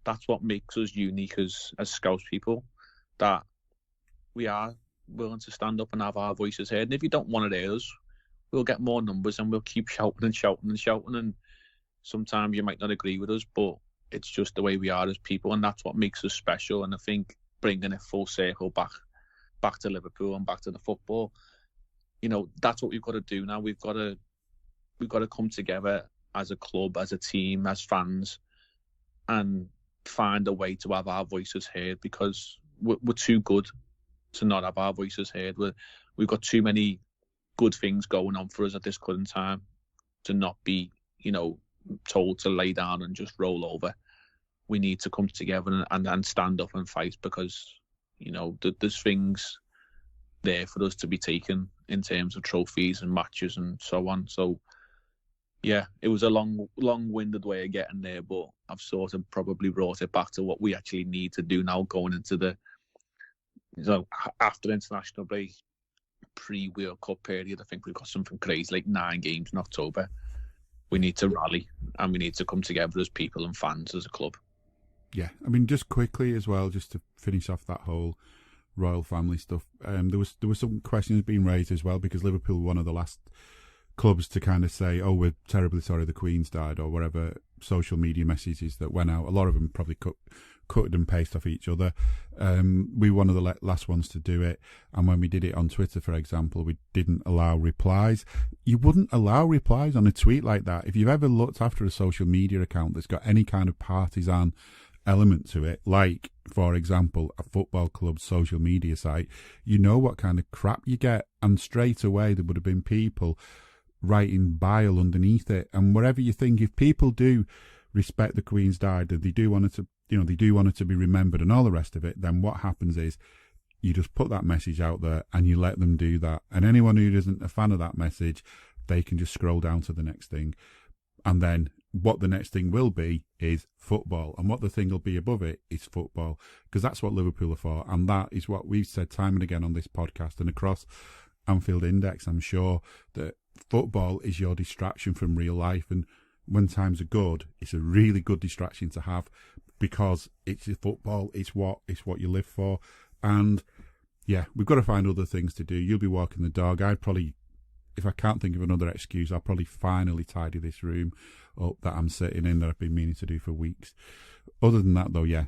that's what makes us unique as Scouse people, that we are willing to stand up and have our voices heard. And if you don't want to hear us, we'll get more numbers and we'll keep shouting and shouting and shouting. And sometimes you might not agree with us, but it's just the way we are as people, and that's what makes us special. And I think bringing it full circle back to Liverpool and back to the football, that's what we've got to do now. We've got to come together as a club, as a team, as fans, and find a way to have our voices heard, because we're too good to not have our voices heard. We've got too many good things going on for us at this current time to not be, told to lay down and just roll over. We need to come together and stand up and fight, because there's things there for us to be taken in terms of trophies and matches and so on. So, yeah, it was a long-winded way of getting there, but I've sort of probably brought it back to what we actually need to do now going into after international break, pre-World Cup period. I think we've got something crazy like 9 games in October. We need to rally and we need to come together as people and fans as a club. Yeah, I mean, just quickly as well, just to finish off that whole royal family stuff. There was some questions being raised as well, because Liverpool were one of the last clubs to kind of say, "Oh, we're terribly sorry the Queen's died," or whatever social media messages that went out. A lot of them probably cut and paste off each other. We were one of the last ones to do it, and when we did it on Twitter, for example, we didn't allow replies. You wouldn't allow replies on a tweet like that. If you've ever looked after a social media account that's got any kind of partisan element to it, like, for example, a football club's social media site, you know what kind of crap you get, and straight away there would have been people writing bile underneath it. And wherever you think, if people do respect the Queen's died, and they do want it to be remembered and all the rest of it, then what happens is you just put that message out there and you let them do that. And anyone who isn't a fan of that message, they can just scroll down to the next thing. And then what the next thing will be is football. And what the thing will be above it is football. Because that's what Liverpool are for. And that is what we've said time and again on this podcast and across Anfield Index. I'm sure that football is your distraction from real life. And when times are good, it's a really good distraction to have, because it's football. It's what you live for. And yeah, we've got to find other things to do. You'll be walking the dog. I'd probably, if I can't think of another excuse, I'll probably finally tidy this room up that I'm sitting in, that I've been meaning to do for weeks. Other than that, though, yeah,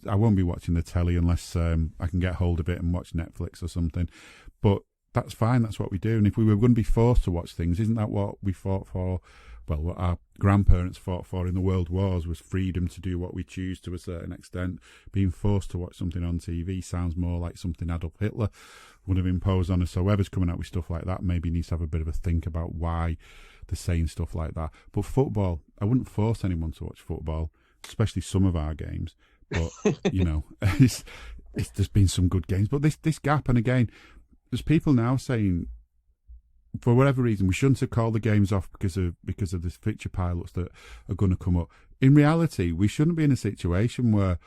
I won't be watching the telly unless I can get hold of it and watch Netflix or something. But that's fine. That's what we do. And if we were going to be forced to watch things, isn't that what we fought for? Well, what our grandparents fought for in the world wars was freedom to do what we choose to a certain extent. Being forced to watch something on TV sounds more like something Adolf Hitler would have imposed on us. So whoever's coming out with stuff like that maybe needs to have a bit of a think about why they're saying stuff like that. But football, I wouldn't force anyone to watch football, especially some of our games. But, there's been some good games. But this gap, and again, there's people now saying, for whatever reason, we shouldn't have called the games off because of the fixture pilots that are going to come up. In reality, we shouldn't be in a situation where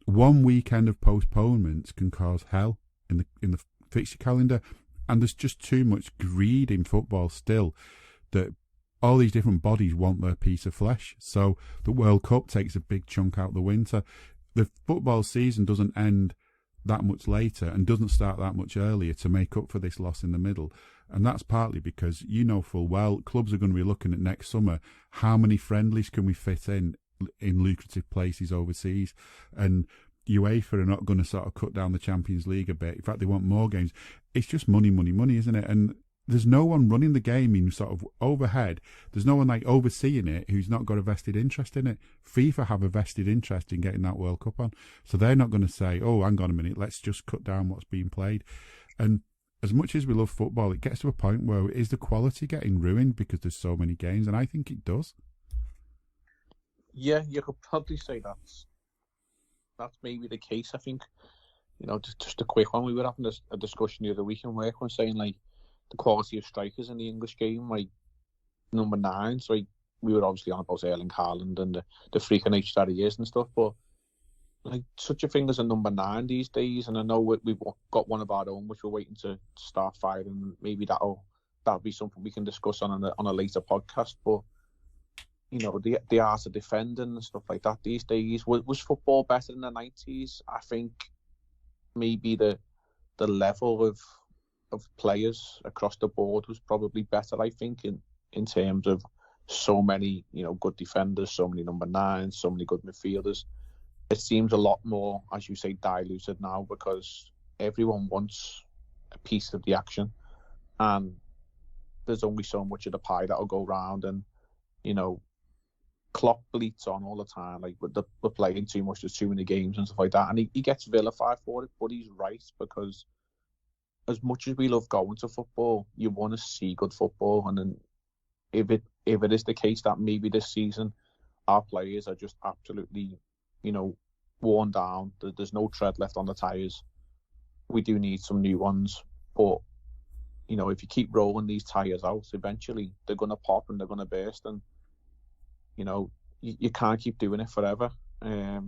one weekend of postponements can cause hell in the fixture calendar, and there's just too much greed in football still that all these different bodies want their piece of flesh. So the World Cup takes a big chunk out the winter. The football season doesn't end that much later and doesn't start that much earlier to make up for this loss in the middle. And that's partly because you know full well clubs are going to be looking at next summer, how many friendlies can we fit in lucrative places overseas? And UEFA are not going to sort of cut down the Champions League a bit. In fact, they want more games. It's just money, isn't it? And there's no one running the game in sort of overhead. There's no one like overseeing it who's not got a vested interest in it. FIFA have a vested interest in getting that World Cup on. So they're not going to say, oh, hang on a minute, let's just cut down what's being played. And as much as we love football, it gets to a point where is the quality getting ruined because there's so many games? And I think it does. Yeah, you could probably say that's maybe the case. I think, just a quick one. We were having a discussion the other week in work when saying, like, the quality of strikers in the English game, like number 9. So we were obviously on about Erling Haaland and the freak of nature that he is and stuff, but like such a thing as a number 9 these days. And I know we've got one of our own, which we're waiting to start firing. Maybe that'll be something we can discuss on a later podcast. But the art of defending and stuff like that these days. Was football better in the 90s? I think maybe the level of players across the board was probably better, I think, in terms of so many, good defenders, so many number 9s, so many good midfielders. It seems a lot more, as you say, diluted now because everyone wants a piece of the action, and there's only so much of the pie that'll go round. And Klopp bleats on all the time, like we're playing too much, there's too many games and stuff like that, and he gets vilified for it. But he's right, because as much as we love going to football, you want to see good football. And then if it is the case that maybe this season our players are just absolutely, worn down, there's no tread left on the tyres, we do need some new ones. But, you know, if you keep rolling these tyres out, eventually they're going to pop and they're going to burst. And, you know, you can't keep doing it forever. I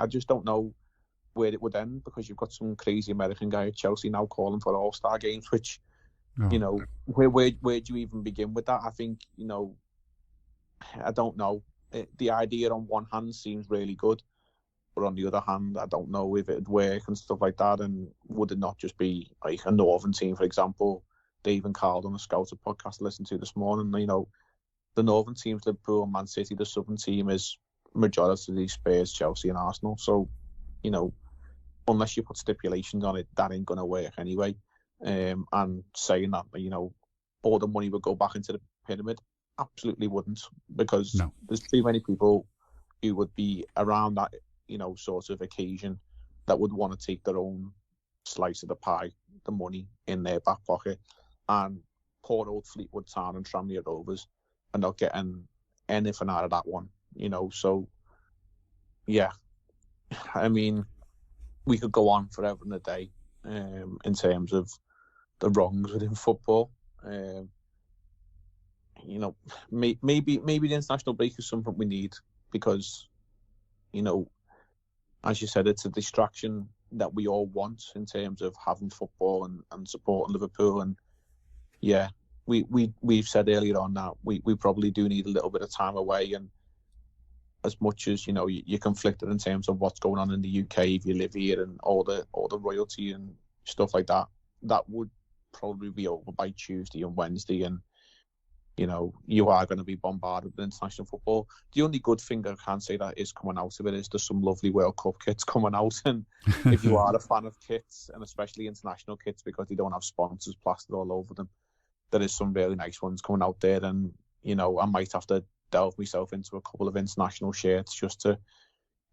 just don't know where it would end, because you've got some crazy American guy at Chelsea now calling for All-Star games, which, you know, where do you even begin with that? I think, you know, I don't know. The idea on one hand seems really good, but on the other hand, I don't know if it'd work and stuff like that. And would it not just be like a Northern team, for example? They even called on the Scouser podcast I listened to this morning. You know, the Northern teams, Liverpool, Man City, the Southern team is majority Spurs, Chelsea and Arsenal. So, you know, unless you put stipulations on it, that ain't going to work anyway. And saying that, you know, all the money would go back into the pyramid, absolutely wouldn't, because there's too many people who would be around that, you know, sort of occasion that would want to take their own slice of the pie, the money in their back pocket. And poor old Fleetwood Town and Tranmere Rovers are not getting anything out of that one, you know. So, yeah, I mean, we could go on forever and a day in terms of the wrongs within football. You know, maybe the international break is something we need, because, you know, as you said, it's a distraction that we all want in terms of having football and supporting Liverpool. And yeah, we've said earlier on that we probably do need a little bit of time away. And as much as, you know, you're conflicted in terms of what's going on in the UK if you live here and all the royalty and stuff like that, that would probably be over by Tuesday and Wednesday. And, you know, you are going to be bombarded with international football. The only good thing I can say that is coming out of it is there's some lovely World Cup kits coming out. And if you are a fan of kits, and especially international kits, because they don't have sponsors plastered all over them, there is some really nice ones coming out there. And, you know, I might have to delve myself into a couple of international shirts just to,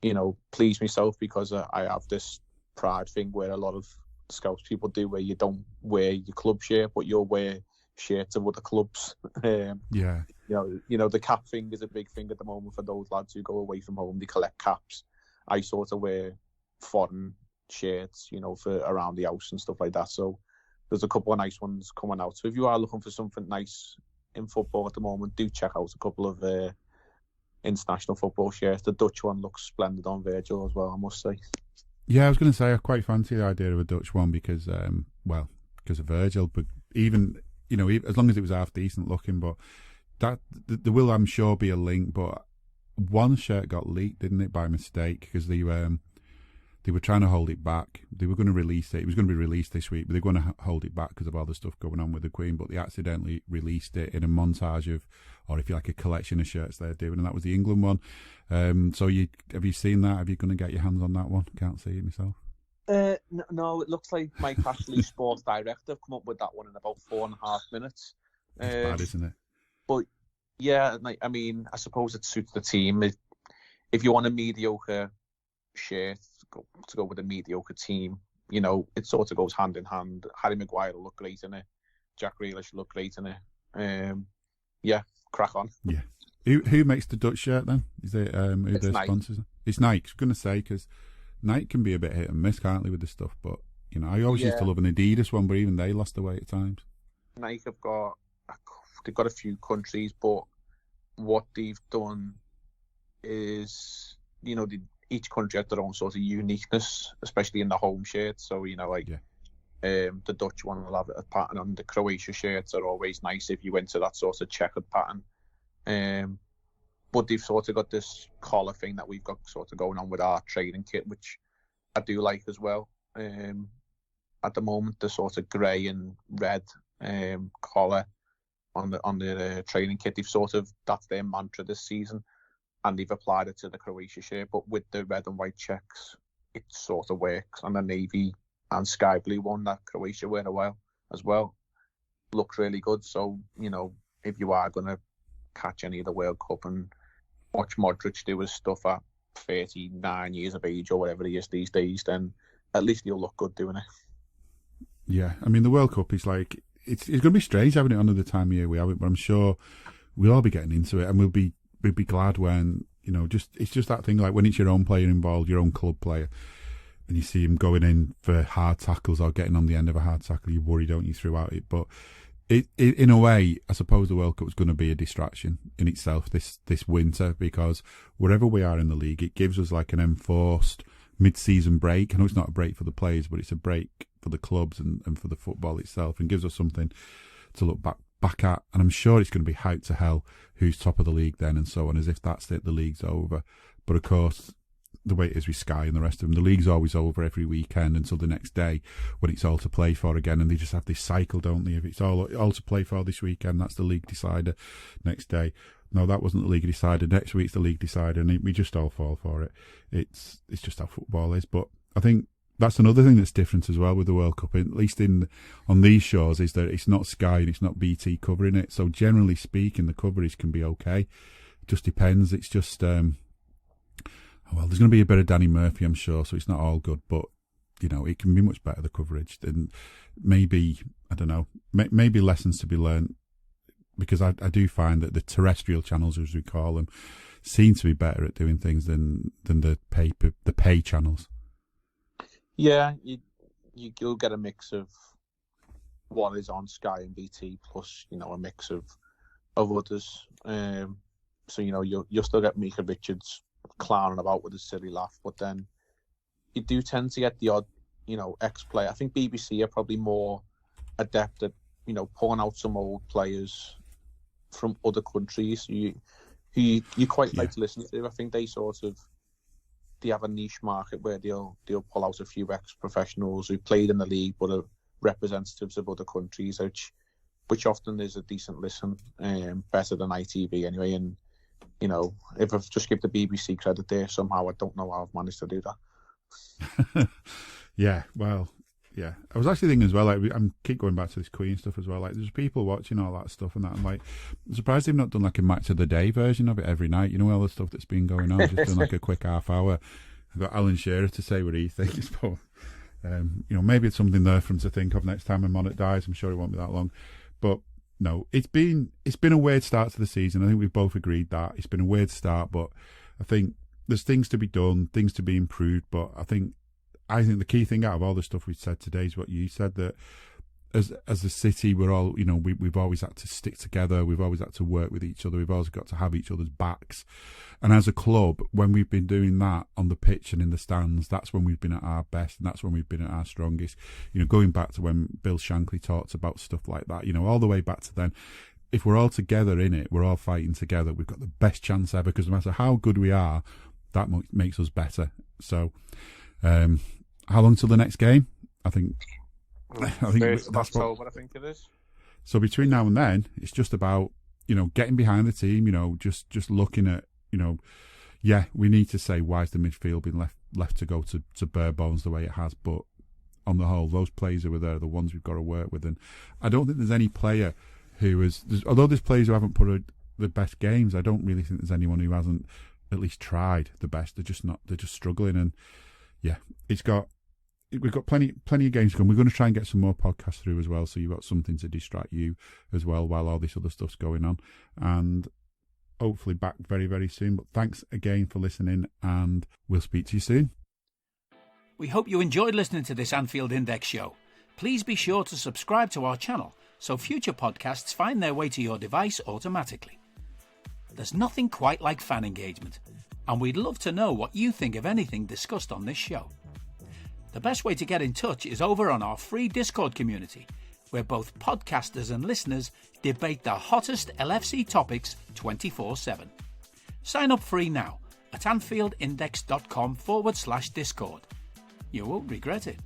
you know, please myself, because I have this pride thing where a lot of Scouts people do, where you don't wear your club shirt, but you'll wear shirts of other clubs. You know, the cap thing is a big thing at the moment for those lads who go away from home. They collect caps. I sort of wear foreign shirts, you know, for around the house and stuff like that. So there's a couple of nice ones coming out. So if you are looking for something nice in football at the moment, do check out a couple of international football shirts. The Dutch one looks splendid on Virgil as well, I must say. Yeah, I was going to say I quite fancy the idea of a Dutch one because of Virgil, but even, you know, as long as it was half decent looking. But that there will, I'm sure, be a link. But one shirt got leaked, didn't it, by mistake, because they were trying to hold it back. They were going to release it. It was going to be released this week, but they're going to hold it back because of all the stuff going on with the Queen. But they accidentally released it in a montage of, or if you like, a collection of shirts they're doing, and that was the England one. So have you seen that? Have you going to get your hands on that one? Can't see it myself. No, it looks like Mike Ashley, Sports Director, come up with that one in about 4.5 minutes. It's bad, isn't it? But yeah, I mean, I suppose it suits the team. If you want a mediocre shirt to go with a mediocre team, you know, it sort of goes hand in hand. Harry Maguire will look great in it. Jack Grealish will look great in it. Yeah, crack on. Yeah. Who makes the Dutch shirt then? Is it who their sponsors? It's Nike. I was going to say, because Nike can be a bit hit and miss, can't they, with this stuff? But, you know, I always used to love an Adidas one, but even they lost their way at times. Nike have got a few countries, but what they've done is, you know, each country has their own sort of uniqueness, especially in the home shirt. So, you know, like the Dutch one will have a pattern on. The Croatia shirts are always nice if you went to that sort of checkered pattern. But they've sort of got this collar thing that we've got sort of going on with our training kit, which I do like as well. At the moment, the sort of grey and red collar on the training kit, that's their mantra this season, and they've applied it to the Croatia shirt. But with the red and white checks, it sort of works. And the navy and sky blue one that Croatia wear a while as well looks really good. So, you know, if you are going to catch any of the World Cup and watch Modric do his stuff at 39 years of age or whatever he is these days, then at least he'll look good doing it. Yeah, I mean, the World Cup is like, it's going to be strange having it on at the time of year we have it, but I'm sure we'll all be getting into it, and we'll be glad when, you know, it's just that thing, like when it's your own player involved, your own club player. and you see him going in for hard tackles or getting on the end of a hard tackle, you worry, don't you, throughout it? But it in a way, I suppose the World Cup is going to be a distraction in itself this winter, because wherever we are in the league, it gives us like an enforced mid-season break. I know it's not a break for the players, but it's a break for the clubs and for the football itself, and gives us something to look back at. And I'm sure it's going to be hyped to hell who's top of the league then and so on, as if that's it, the league's over. But of course, the way it is with Sky and the rest of them, the league's always over every weekend until the next day when it's all to play for again, and they just have this cycle, don't they? If it's all to play for this weekend, that's the league decider. Next day, no, that wasn't the league decider. Next week's the league decider, and we just all fall for it. It's just how football is. But I think that's another thing that's different as well with the World Cup, at least on these shows, is that it's not Sky and it's not BT covering it. So generally speaking, the coverage can be okay. It just depends. It's just well, there's going to be a bit of Danny Murphy, I'm sure, so it's not all good, but, you know, it can be much better, the coverage. And maybe, I don't know, maybe lessons to be learned, because I do find that the terrestrial channels, as we call them, seem to be better at doing things than the pay channels. Yeah, you'll get a mix of what is on Sky and BT, plus, you know, a mix of others. So, you know, you'll still get Micah Richards clowning about with a silly laugh, but then you do tend to get the odd, you know, ex-player. I think BBC are probably more adept at, you know, pulling out some old players from other countries who you quite like to listen to. I think they have a niche market where they'll pull out a few ex-professionals who played in the league but are representatives of other countries, which often is a decent listen, better than ITV anyway. And you know, if I've just give the BBC credit there somehow, I don't know how I've managed to do that. Yeah, well, yeah. I was actually thinking as well, like, I'm keep going back to this Queen stuff as well. Like, there's people watching all that stuff and that. I'm like, I'm surprised they've not done like a match of the day version of it every night. You know, all the stuff that's been going on, just doing like a quick half hour. I've got Alan Shearer to say what he thinks, but you know, maybe it's something there for him to think of next time when Monarch dies. I'm sure it won't be that long, but. No, it's been a weird start to the season. I think we've both agreed that it's been a weird start, but I think there's things to be done, things to be improved. But I think the key thing out of all the stuff we've said today is what you said, that as a city, we're all, you know, we've always had to stick together. We've always had to work with each other. We've always got to have each other's backs. And as a club, when we've been doing that on the pitch and in the stands, that's when we've been at our best, and that's when we've been at our strongest. You know, going back to when Bill Shankly talked about stuff like that, you know, all the way back to then, if we're all together in it, we're all fighting together, we've got the best chance ever, because no matter how good we are, that makes us better. So, how long till the next game? I think that's October, I think it is. So between now and then, it's just about, you know, getting behind the team, you know, just looking at, you know, yeah, we need to say, why has the midfield been left to go to bare bones the way it has? But on the whole, those players who are there are the ones we've got to work with. And I don't think there's any player who is, although there's players who haven't put the best games, I don't really think there's anyone who hasn't at least tried the best. They're just struggling. And yeah, we've got plenty of games going. We're going to try and get some more podcasts through as well, so you've got something to distract you as well while all this other stuff's going on. And hopefully back very, very soon. But thanks again for listening, and we'll speak to you soon. We hope you enjoyed listening to this Anfield Index show. Please be sure to subscribe to our channel so future podcasts find their way to your device automatically. There's nothing quite like fan engagement, and we'd love to know what you think of anything discussed on this show. The best way to get in touch is over on our free Discord community, where both podcasters and listeners debate the hottest LFC topics 24/7. Sign up free now at AnfieldIndex.com/Discord. You won't regret it.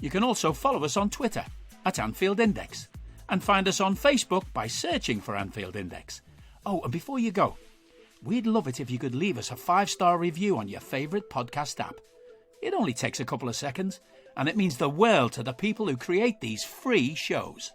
You can also follow us on Twitter at Anfield Index, and find us on Facebook by searching for Anfield Index. Oh, and before you go, we'd love it if you could leave us a 5-star review on your favourite podcast app. It only takes a couple of seconds, and it means the world to the people who create these free shows.